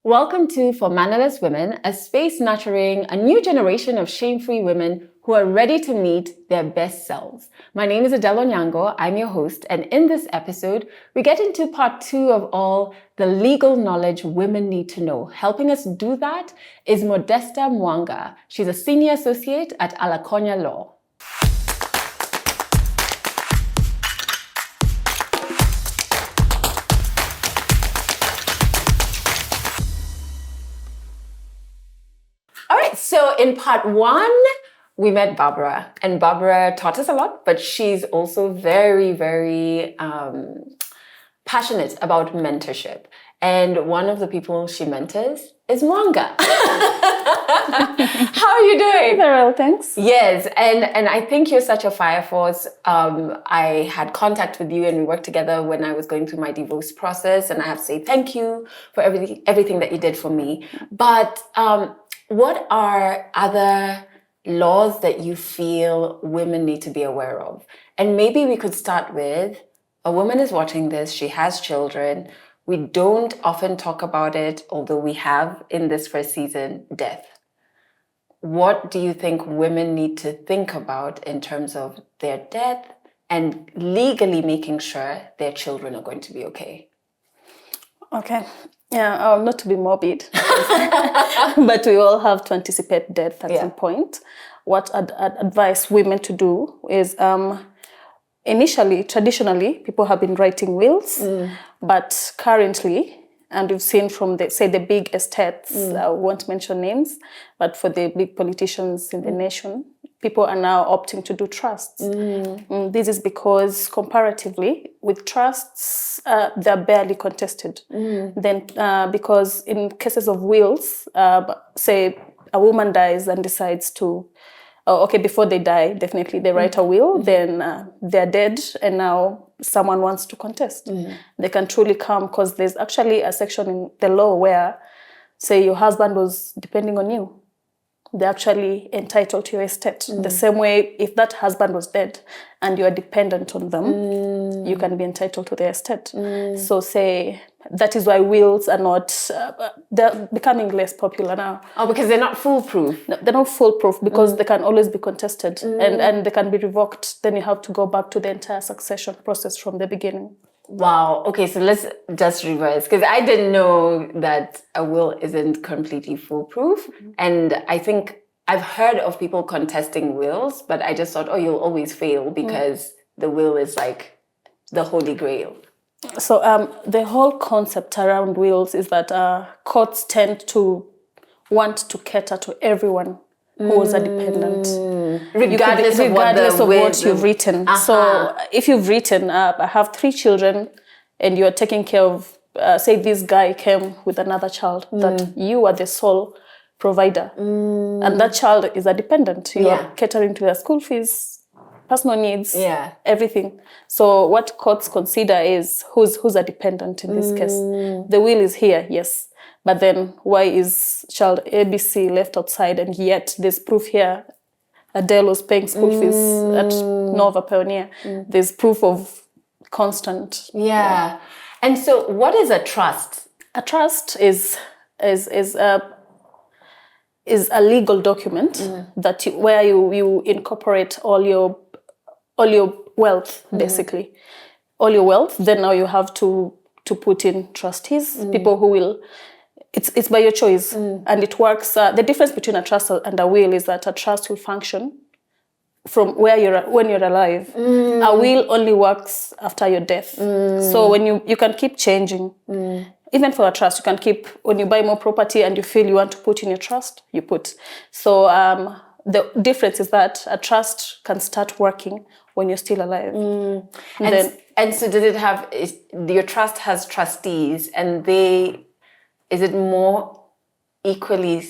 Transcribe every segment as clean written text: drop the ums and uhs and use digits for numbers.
Welcome to For Mannerless Women, a space nurturing a new generation of shame-free women who are ready to meet their best selves. My name is Adele Onyango, I'm your host, and in this episode, we get into part 2 of all the legal knowledge women need to know. Helping us do that is Modesta Mwanga. She's a senior associate at Alakonya Law. All right, so in part 1, we met Barbara, and Barbara taught us a lot, but she's also very passionate about mentorship. And one of the people she mentors is Mwanga. How are you doing? Very well, thanks. Yes, and I think you're such a fire force. I had contact with you and we worked together when I was going through my divorce process, and I have to say thank you for everything that you did for me. But what are other laws that you feel women need to be aware of? And maybe we could start with, a woman is watching this, she has children. We don't often talk about it, although we have in this first season, death. What do you think women need to think about in terms of their death and legally making sure their children are going to be okay? Okay. Yeah, not to be morbid, but we all have to anticipate death at some point. What I'd advise women to do is, traditionally, people have been writing wills, but currently, and we've seen from the big estates, I won't mention names, but for the big politicians in the nation, people are now opting to do trusts. This is because comparatively, with trusts, they're barely contested. Then, because in cases of wills, say a woman dies and decides to, before they die, definitely they write a will, then they're dead, and now someone wants to contest. They can truly come, because there's actually a section in the law where, say, your husband was depending on you. They're actually entitled to your estate. The same way, if that husband was dead and you are dependent on them, you can be entitled to their estate. So say, that is why wills are not, they're becoming less popular now. Oh, because they're not foolproof. No, they're not foolproof because they can always be contested and they can be revoked. Then you have to go back to the entire succession process from the beginning. Wow. Okay, so let's just reverse, because I didn't know that a will isn't completely foolproof. And I think I've heard of people contesting wills, but I just thought, you'll always fail because the will is like the holy grail. So the whole concept around wills is that courts tend to want to cater to everyone who was a dependent. Regardless of what you've written. So if you've written, I have 3 children and you're taking care of, say this guy came with another child, that you are the sole provider. And that child is a dependent. You are catering to their school fees, personal needs, everything. So what courts consider is who's a dependent in this case. The will is here, yes. But then why is child ABC left outside, and yet there's proof here Adele was paying school fees at Nova Pioneer. There's proof of constant. Yeah. And so what is a trust? A trust is a legal document that where you incorporate all your wealth, basically. All your wealth. Then now you have to put in trustees, people who will. It's by your choice, and it works. The difference between a trust and a will is that a trust will function from when you're alive. A will only works after your death. So when you can keep changing. Even for a trust, you can keep, when you buy more property and you feel you want to put in your trust, you put. So the difference is that a trust can start working when you're still alive. And so does it have, your trust has trustees, and is it more equally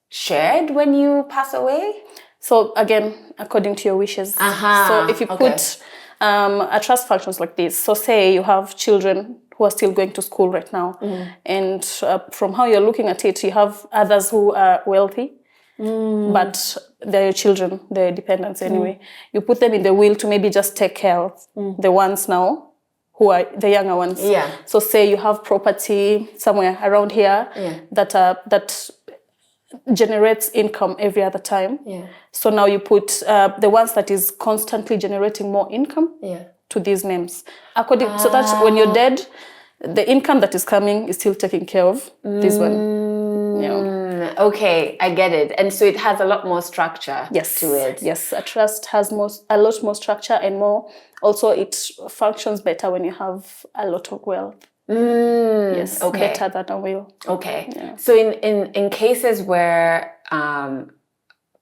shared when you pass away? So again, according to your wishes. So if you put a trust functions like this. So say you have children who are still going to school right now. And from how you're looking at it, you have others who are wealthy, but they're your children, they're dependents anyway. You put them in the will to maybe just take care of the ones now who are the younger ones. Yeah. So say you have property somewhere around here that generates income every other time. Yeah. So now you put the ones that is constantly generating more income to these names. So that when you're dead, the income that is coming is still taking care of this one. Yeah. Okay, I get it. And so it has a lot more structure to it. Yes, a trust has a lot more structure and more. Also, it functions better when you have a lot of wealth. Yes, better than a will. Okay. Yeah. So in cases where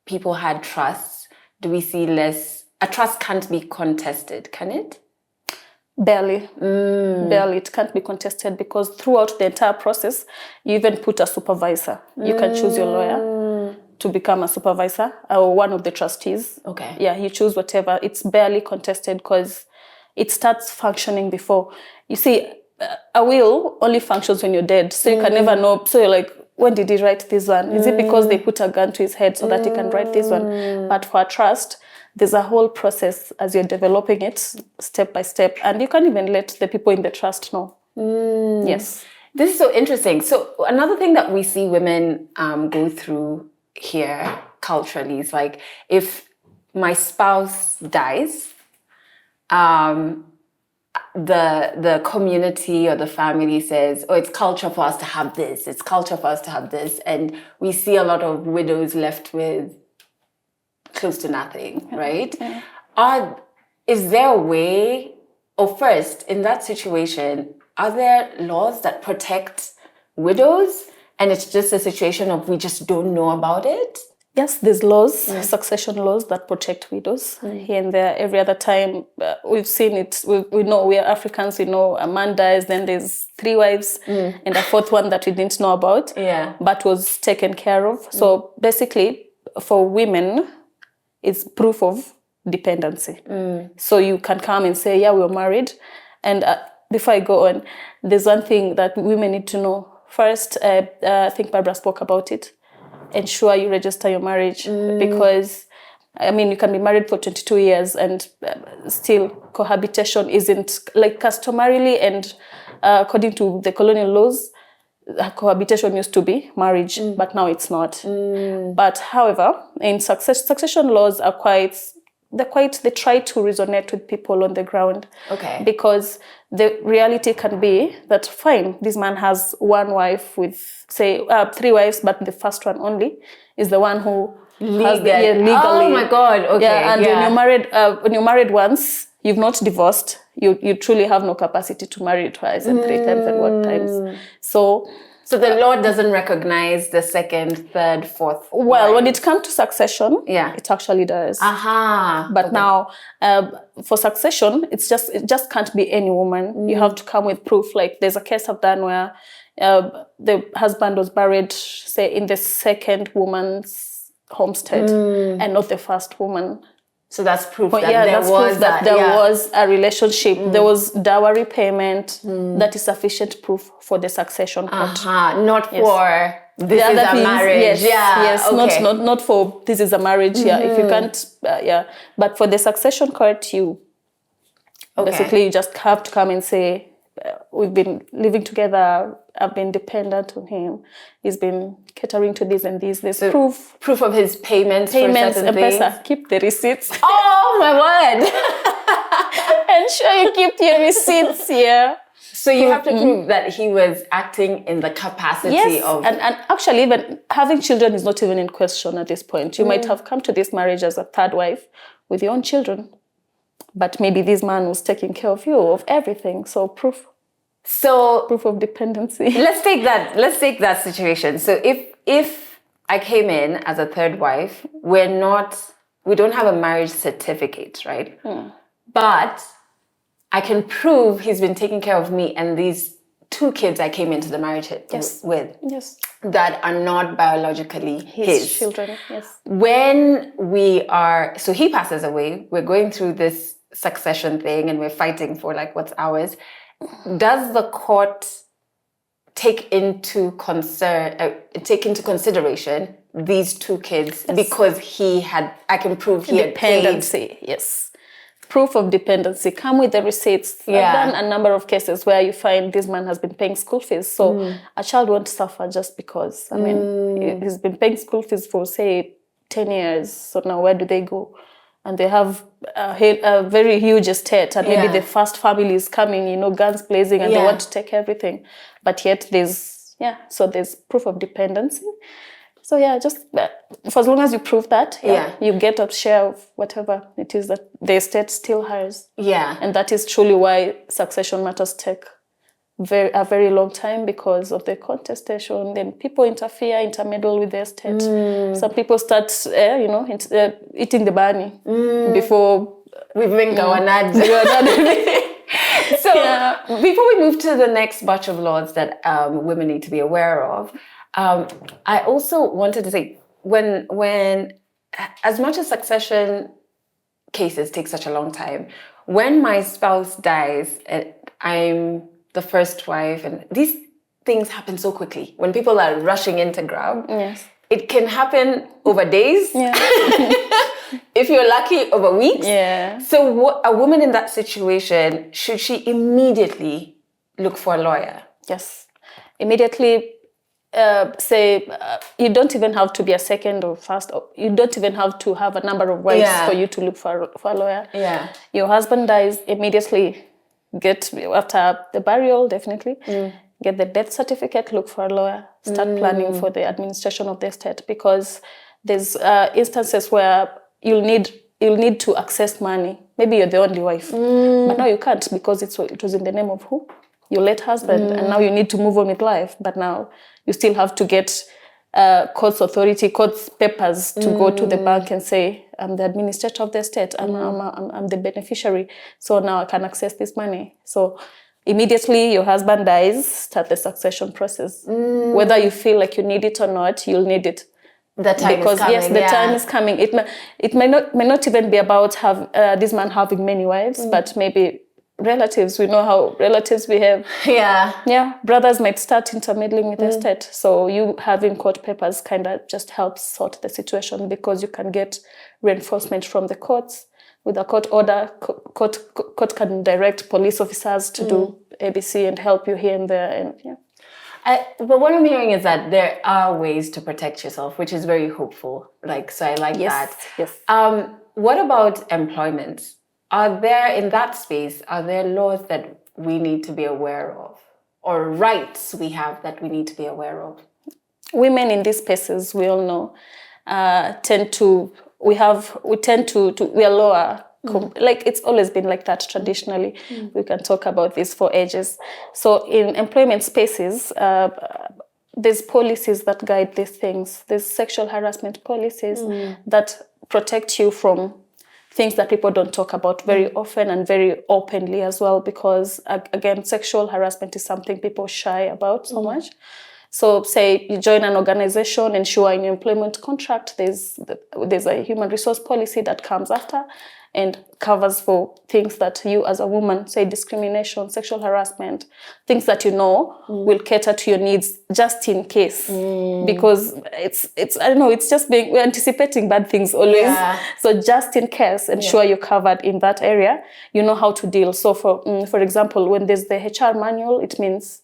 people had trusts, do we see less? A trust can't be contested, can it? Barely. Barely. It can't be contested because throughout the entire process, you even put a supervisor. You can choose your lawyer to become a supervisor or one of the trustees. Okay. Yeah, you choose whatever. It's barely contested because it starts functioning before. You see, a will only functions when you're dead. So you can never know. So you're like, when did he write this one? Is it because they put a gun to his head so that he can write this one? But for a trust, there's a whole process as you're developing it step by step. And you can't even let the people in the trust know. Yes. This is so interesting. So another thing that we see women go through here culturally is like, if my spouse dies, the community or the family says, oh, it's culture for us to have this. It's culture for us to have this. And we see a lot of widows left with close to nothing, right? Yeah. Is there a way, or first, in that situation, are there laws that protect widows? And it's just a situation of we just don't know about it? Yes, there's laws, succession laws that protect widows here and there. Every other time we've seen it, we know we are Africans, we know a man dies, then there's 3 wives and a 4th one that we didn't know about, but was taken care of. So basically, for women, it's proof of dependency. So you can come and say, yeah, we were married. And before I go on, there's one thing that women need to know. First, I think Barbara spoke about it. Ensure you register your marriage because, I mean, you can be married for 22 years and still cohabitation isn't, like customarily and according to the colonial laws, cohabitation used to be marriage, but now it's not. But however, in succession laws are they try to resonate with people on the ground. Okay. Because the reality can be that, fine, this man has 1 wife with, say, 3 wives, but the first one only is the one who has legally. Oh my God, okay. Yeah, and when you're married once, you've not divorced, you truly have no capacity to marry twice and 3 times and what times. So the law doesn't recognize the 2nd, 3rd, 4th. Well, when it comes to succession, it actually does. But now, for succession, it just can't be any woman. You have to come with proof. Like there's a case I've done where the husband was buried, say, in the 2nd woman's homestead and not the 1st woman. So that's proof that there was a relationship. There was dowry payment. That is sufficient proof for the succession court. Not for this is a marriage. Yes. Okay. Not for this is a marriage. If you can't, But for the succession court, you basically you just have to come and say, we've been living together. I've been dependent on him. He's been catering to this and this. There's proof of his payments for certain things. Keep the receipts. Oh my word! Ensure you keep your receipts. Yeah. So you have to prove that he was acting in the capacity of. And actually, even having children is not even in question at this point. You might have come to this marriage as a 3rd wife with your own children, but maybe this man was taking care of you, of everything. So proof of dependency. Let's take that situation. So if I came in as a 3rd wife, we don't have a marriage certificate, right? But I can prove he's been taking care of me and these 2 kids I came into the marriage with. Yes. That are not biologically his children. Yes. When so he passes away, we're going through this succession thing and we're fighting for like what's ours. Does the court take into consideration these 2 kids because I can prove he had paid? Yes. proof of dependency, come with the receipts. Yeah. I've done a number of cases where you find this man has been paying school fees. So a child won't suffer just because, I mean, he's been paying school fees for, say, 10 years. So now where do they go? And they have a very huge estate, and maybe the first family is coming, you know, guns blazing, and they want to take everything. But yet there's proof of dependency. So just for as long as you prove that, you get a share of whatever it is that the estate still has. Yeah. And that is truly why succession matters take a very long time, because of the contestation. Then people intermeddle with the estate. Some people start, eating the bunny before we bring our nads. So before we move to the next batch of laws that women need to be aware of, I also wanted to say, when as much as succession cases take such a long time, when my spouse dies, I'm the first wife, and these things happen so quickly. When people are rushing in to grab, it can happen over days. If you're lucky, over weeks. So a woman in that situation, should she immediately look for a lawyer? Yes, immediately. You don't even have to be a second or first. You don't even have to have a number of wives for you to look for a lawyer. Your husband dies, immediately get, after the burial, definitely get the death certificate, look for a lawyer, start planning for the administration of the estate, because there's instances where you'll need to access money. Maybe you're the only wife, but now you can't, because it was in the name of who? Your late husband, and now you need to move on with life. But now you still have to get court's papers to go to the bank and say, I'm the administrator of the estate, I'm the beneficiary, so now I can access this money. So immediately your husband dies, start the succession process. Whether you feel like you need it or not, you'll need it. The time is coming. The time is coming. It may not even be about this man having many wives, but maybe relatives. We know how relatives behave. Brothers might start intermeddling with the estate. So you having court papers kind of just helps sort the situation, because you can get reinforcement from the courts. With a court order, court can direct police officers to do ABC and help you here and there. And but what I'm hearing is that there are ways to protect yourself, which is very hopeful. So I like that. Yes. What about employment? In that space, are there laws that we need to be aware of, or rights we have that we need to be aware of? Women in these spaces, we all know, we are lower. Like it's always been like that traditionally. We can talk about this for ages. So in employment spaces, there's policies that guide these things. There's sexual harassment policies that protect you from things that people don't talk about very often and very openly as well, because again, sexual harassment is something people shy about so much. So say you join an organization, ensure in your employment contract, there's a human resource policy that comes after and covers for things that you as a woman, say discrimination, sexual harassment, things that will cater to your needs just in case. Because it's just we're anticipating bad things always. So just in case, ensure you're covered in that area, you know how to deal. So for example, when there's the HR manual, it means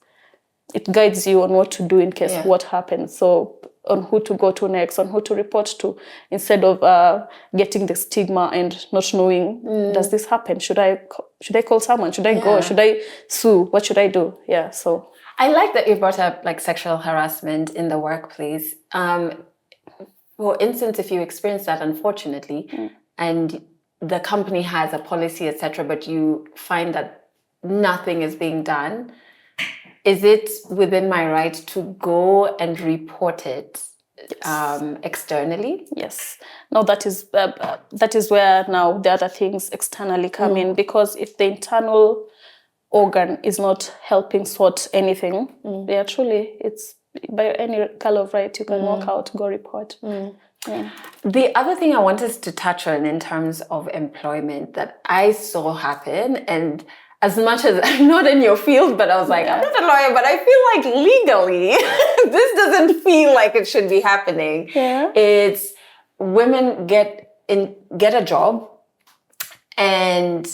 it guides you on what to do in case what happens. So on who to go to next, on who to report to, instead of getting the stigma and not knowing, does this happen? Should I call someone? Should I go? Should I sue? What should I do? So I like that you brought up sexual harassment in the workplace. For instance, if you experience that, unfortunately, and the company has a policy, etc., but you find that nothing is being done, is it within my right to go and report it externally? Yes. No, that is where now the other things externally come in, because if the internal organ is not helping sort anything, truly, it's by any color of right, you can walk out, go report. The other thing I wanted to touch on in terms of employment that I saw happen, and as much as I'm not in your field, but I was like, I'm not a lawyer, but I feel like legally, this doesn't feel like it should be happening. It's women get a job, and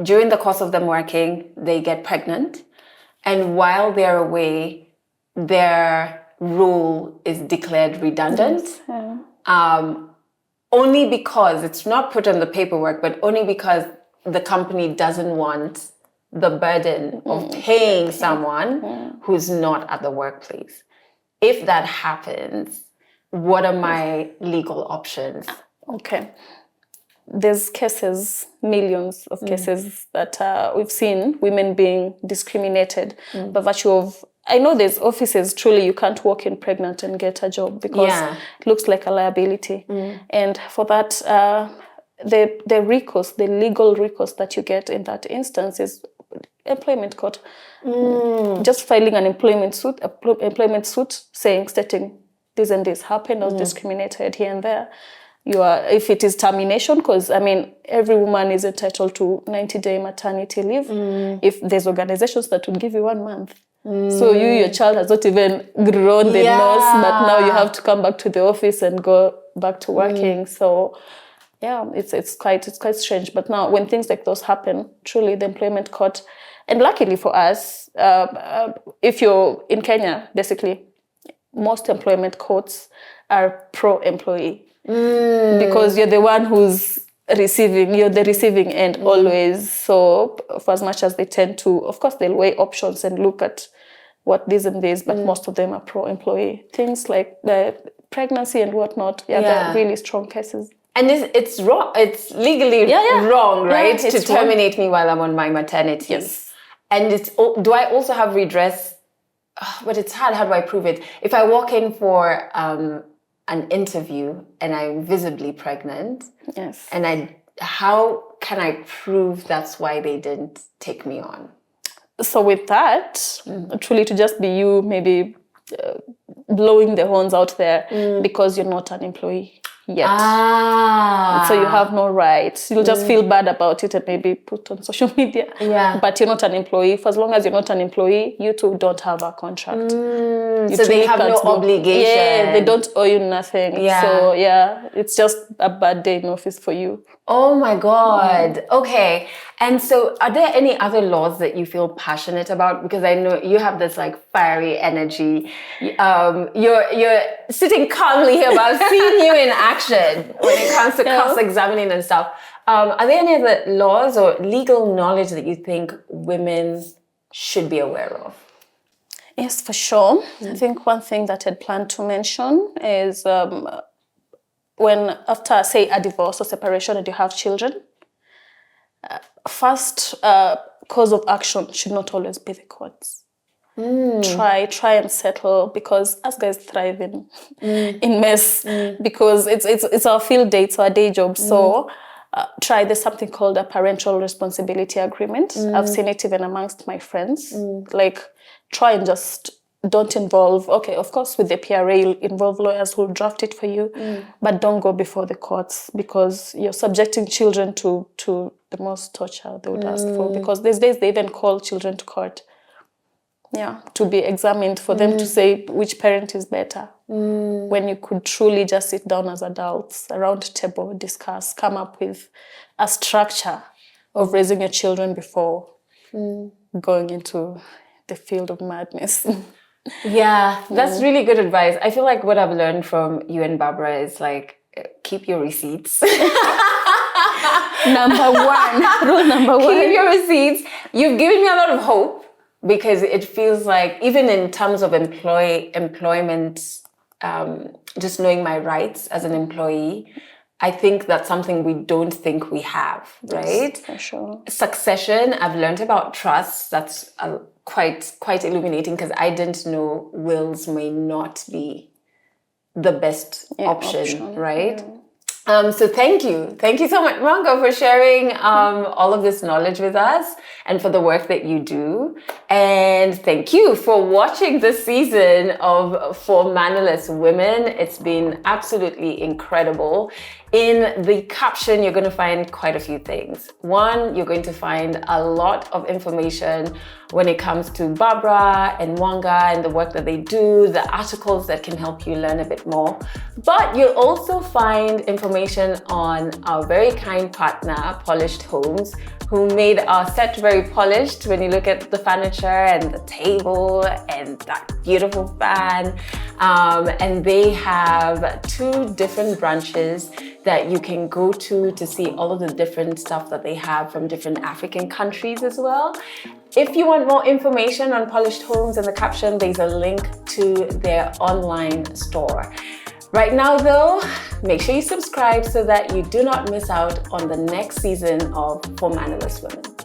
during the course of them working, they get pregnant. And while they're away, their role is declared redundant. Yes. Yeah. Only because it's not put on the paperwork, but only because the company doesn't want the burden of paying someone who's not at the workplace. If that happens, what are my legal options? Okay. There's cases, millions of cases that we've seen women being discriminated by virtue of, I know there's offices, truly you can't walk in pregnant and get a job because it looks like a liability. And for that, the recourse, the legal recourse that you get in that instance is employment court. Just filing an employment suit stating this and this happened, I was discriminated here and there. If it is termination, because I mean, every woman is entitled to 90-day maternity leave. If there's organizations that would give you 1 month. So your child has not even grown the nose, but now you have to come back to the office and go back to working. So yeah, it's quite strange. But now when things like those happen, truly the employment court, and luckily for us, if you're in Kenya, basically most employment courts are pro-employee. Because you're the one who's you're the receiving end always. So for as much as they tend to, of course, they'll weigh options and look at what this and this, but most of them are pro-employee. Things like the pregnancy and whatnot, they're really strong cases. And it's wrong. It's legally wrong, right? To terminate me while I'm on my maternity. Yes. And do I also have redress? But it's hard. How do I prove it? If I walk in for an interview and I'm visibly pregnant, and how can I prove that's why they didn't take me on? So with that, truly to just be you, maybe blowing the horns out there because you're not an employee yet. So you have no rights. You'll just feel bad about it and maybe put on social media. But you're not an employee. For as long as you're not an employee, you two don't have a contract. So they have no obligation. Yeah, they don't owe you nothing. So it's just a bad day in office for you. Oh my God. Okay. And so are there any other laws that you feel passionate about? Because I know you have this like fiery energy. You're sitting calmly here, but I've seen you in action when it comes to cross-examining and stuff. Are there any other laws or legal knowledge that you think women should be aware of? Yes, for sure. I think one thing that I'd planned to mention is when after, say, a divorce or separation and you have children, first cause of action should not always be the courts. Try and settle, because us guys thrive in mess, because it's our field day, it's our day job. So there's something called a parental responsibility agreement. I've seen it even amongst my friends. Like, try and just don't involve, okay, of course with the PRA you'll involve lawyers who'll draft it for you, but don't go before the courts, because you're subjecting children to the most torture they would ask for, because these days they even call children to court to be examined, for them to say which parent is better, when you could truly just sit down as adults around the table, discuss, come up with a structure of raising your children before going into the field of madness. Yeah, that's really good advice. I feel like what I've learned from you and Barbara is like, keep your receipts. Rule number one. Keep your receipts. You've given me a lot of hope, because it feels like even in terms of employment, just knowing my rights as an employee, I think that's something we don't think we have, right? Yes, for sure. Succession, I've learned about trust. That's quite illuminating, because I didn't know wills may not be the best option, right? So thank you so much, Mwanga, for sharing all of this knowledge with us and for the work that you do. And thank you for watching this season of For Mannerless Women. It's been absolutely incredible. In the caption, you're going to find quite a few things. One, you're going to find a lot of information when it comes to Barbara and Mwanga and the work that they do, the articles that can help you learn a bit more. But you'll also find information on our very kind partner, Polished Homes, who made our set very polished when you look at the furniture and the table and that beautiful fan. And they have 2 different branches that you can go to see all of the different stuff that they have from different African countries as well. If you want more information on Polished Homes, in the caption, there's a link to their online store. Right now though, make sure you subscribe so that you do not miss out on the next season of For Mannerless Women.